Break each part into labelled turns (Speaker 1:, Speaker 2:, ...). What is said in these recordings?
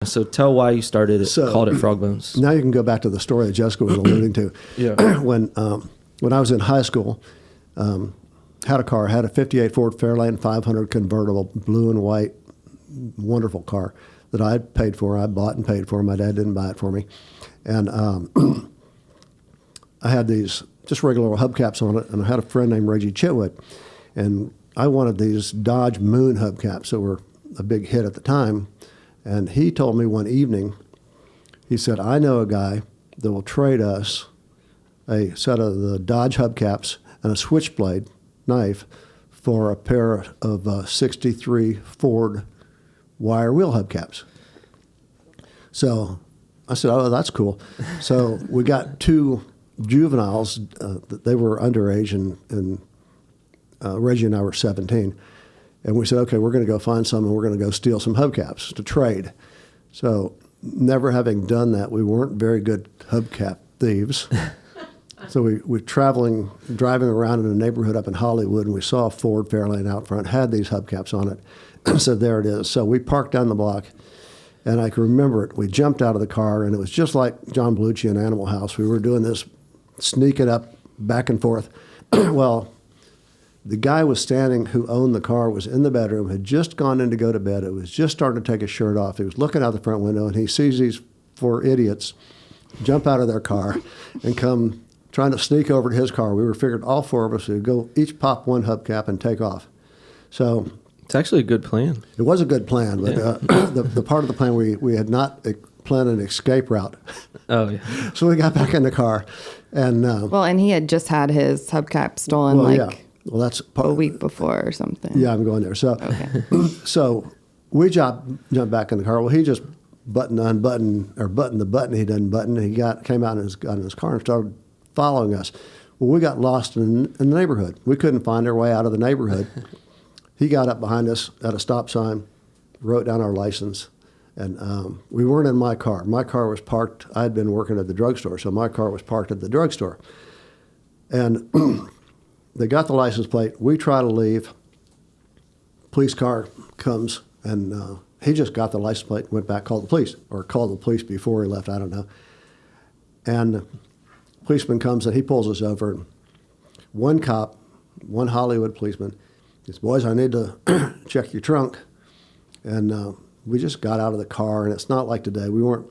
Speaker 1: So tell why you started it,
Speaker 2: So-
Speaker 1: called it Frogbones.
Speaker 2: Now you can go back to the story that Jessica was alluding to.
Speaker 1: Yeah.
Speaker 2: When I was in high school, had a 58 Ford Fairlane 500 convertible, blue and white, wonderful car that I paid for. I bought and paid for. My dad didn't buy it for me. And I had these just regular hubcaps on it, and I had a friend named Reggie Chitwood, and I wanted these Dodge Moon hubcaps that were a big hit at the time. And he told me one evening, he said, I know a guy that will trade us a set of the Dodge hubcaps and a switchblade knife for a pair of 63 Ford wire wheel hubcaps. So I said, oh, that's cool. So we got two juveniles. They were underage, and Reggie and I were 17. And we said, okay, we're going to go find some, and we're going to go steal some hubcaps to trade. So never having done that, we weren't very good hubcap thieves. So we were driving around in a neighborhood up in Hollywood, and we saw a Ford Fairlane out front, had these hubcaps on it. I said, there it is. So we parked down the block, and I can remember it. We jumped out of the car, and it was just like John Belushi in Animal House. We were doing this, sneaking up back and forth. Well, the guy was standing who owned the car, was in the bedroom, had just gone in to go to bed. It was just starting to take his shirt off. He was looking out the front window, and he sees these four idiots jump out of their car and come trying to sneak over to his car. We were figured all four of us would go each pop one hubcap and take off. So
Speaker 1: It's actually a good plan.
Speaker 2: it was a good plan, but the part of the plan we had not planned an escape route.
Speaker 1: Oh, yeah.
Speaker 2: So we got back in the car, and
Speaker 3: Well, and he had just had his hubcap stolen
Speaker 2: yeah. Well, that's
Speaker 3: a week before or something.
Speaker 2: Yeah, I'm going there. So,
Speaker 3: Okay.
Speaker 2: so we jumped back in the car. Well, he just buttoned the button he didn't button. He came out in his car and started following us. Well, we got lost in the neighborhood. We couldn't find our way out of the neighborhood. He got up behind us at a stop sign, wrote down our license, and we weren't in my car. My car was parked. I had been working at the drugstore, so my car was parked at the drugstore. And they got the license plate. We try to leave. Police car comes, and he just got the license plate and went back, called the police, or called the police before he left, I don't know. And the policeman comes, and he pulls us over. And one cop, one Hollywood policeman, says, boys, I need to check your trunk. And we just got out of the car, and it's not like today. We weren't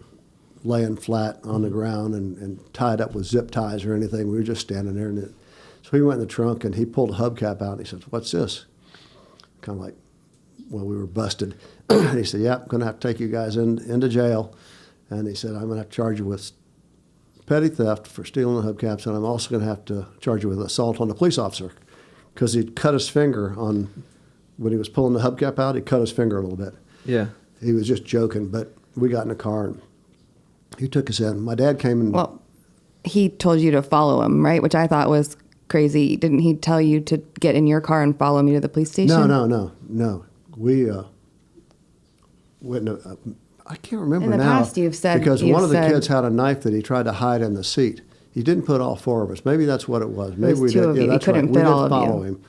Speaker 2: laying flat on the ground and tied up with zip ties or anything. We were just standing there, and so he went in the trunk, and he pulled a hubcap out, and he said, what's this? Kind of like, well, we were busted. And he said, yeah, I'm going to have to take you guys into jail. And he said, I'm going to have to charge you with petty theft for stealing the hubcaps, and I'm also going to have to charge you with assault on a police officer, because he'd cut his finger when he was pulling the hubcap out, he cut his finger a little bit.
Speaker 1: Yeah.
Speaker 2: He was just joking, but we got in the car, and he took us in. My dad came and...
Speaker 3: Well, he told you to follow him, right? Which I thought was crazy. Didn't he tell you to get in your car and follow me to the police station?
Speaker 2: No. We went. I can't remember now.
Speaker 3: In the past, you've said
Speaker 2: because one of the kids had a knife that he tried to hide in the seat. He didn't put all four of us. Maybe that's what it was. Maybe we
Speaker 3: two
Speaker 2: did.
Speaker 3: of
Speaker 2: Yeah,
Speaker 3: you.
Speaker 2: that's
Speaker 3: He couldn't
Speaker 2: right.
Speaker 3: fit all of
Speaker 2: We did follow
Speaker 3: you.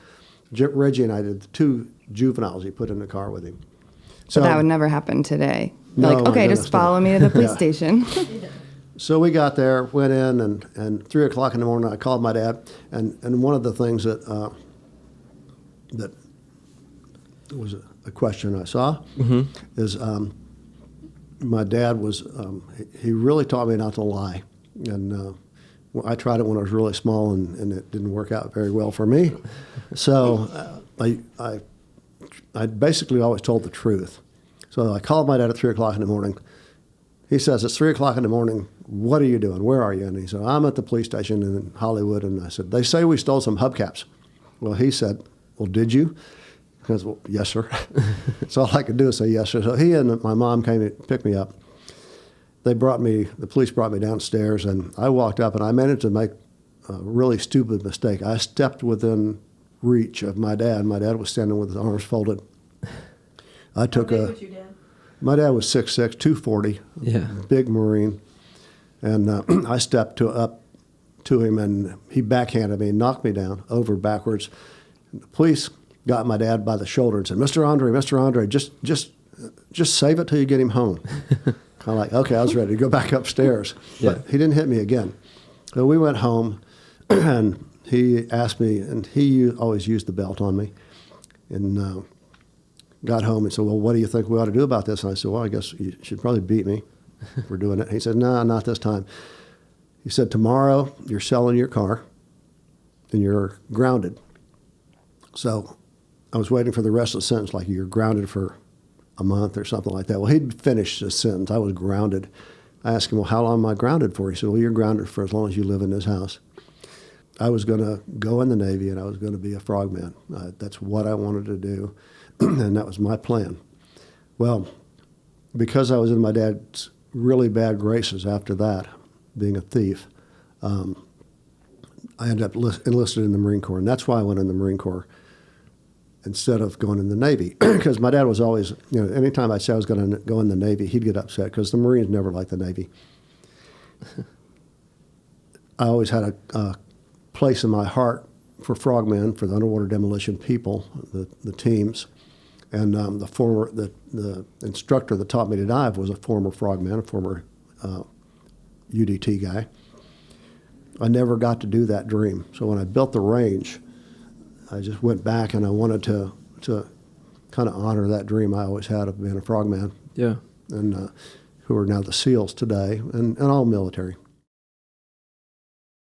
Speaker 2: him. Reggie and I did. The two juveniles he put in the car with him.
Speaker 3: So that would never happen today.
Speaker 2: No,
Speaker 3: Like,
Speaker 2: my
Speaker 3: okay,
Speaker 2: goodness,
Speaker 3: just follow me to the police station.
Speaker 2: So we got there, went in, and 3 o'clock in the morning, I called my dad, and one of the things that was a question I saw is my dad was, he really taught me not to lie. And I tried it when I was really small, and it didn't work out very well for me. So I basically always told the truth. So I called my dad at 3 o'clock in the morning. He says, it's 3 o'clock in the morning. What are you doing? Where are you? And he said, I'm at the police station in Hollywood. And I said, they say we stole some hubcaps. Well, he said, well, did you? I goes, well, yes, sir. So all I could do is say yes, sir. So he and my mom came to pick me up. The police brought me downstairs, and I walked up, and I managed to make a really stupid mistake. I stepped within reach of my dad. My dad was standing with his arms folded. I took
Speaker 4: How big was your dad?
Speaker 2: My dad was 6'6", 240,
Speaker 1: Yeah.
Speaker 2: big Marine. And I stepped up to him, and he backhanded me and knocked me down, over backwards. And the police got my dad by the shoulder and said, Mr. Andre, just, just save it till you get him home. I'm like, okay, I was ready to go back upstairs.
Speaker 1: Yeah.
Speaker 2: But he didn't hit me again. So we went home, and he asked me, and he always used the belt on me, and got home and said, well, what do you think we ought to do about this? And I said, well, I guess you should probably beat me for doing it. He said, no, not this time. He said, tomorrow you're selling your car and you're grounded. So I was waiting for the rest of the sentence, like you're grounded for a month or something like that. Well, he'd finished the sentence. I was grounded. I asked him, well, how long am I grounded for? He said, well, you're grounded for as long as you live in this house. I was going to go in the Navy, and I was going to be a frogman. That's what I wanted to do, and that was my plan. Well, because I was in my dad's really bad graces after that, being a thief, I ended up enlisted in the Marine Corps, and that's why I went in the Marine Corps instead of going in the Navy. Because my dad was always, anytime I said I was going to go in the Navy, he'd get upset because the Marines never liked the Navy. I always had a place in my heart for frogmen, for the underwater demolition people, the teams, and the instructor that taught me to dive was a former frogman, a former UDT guy. I never got to do that dream. So when I built the range, I just went back and I wanted to kind of honor that dream I always had of being a frogman.
Speaker 1: Yeah.
Speaker 2: And who are now the SEALs today, and all military.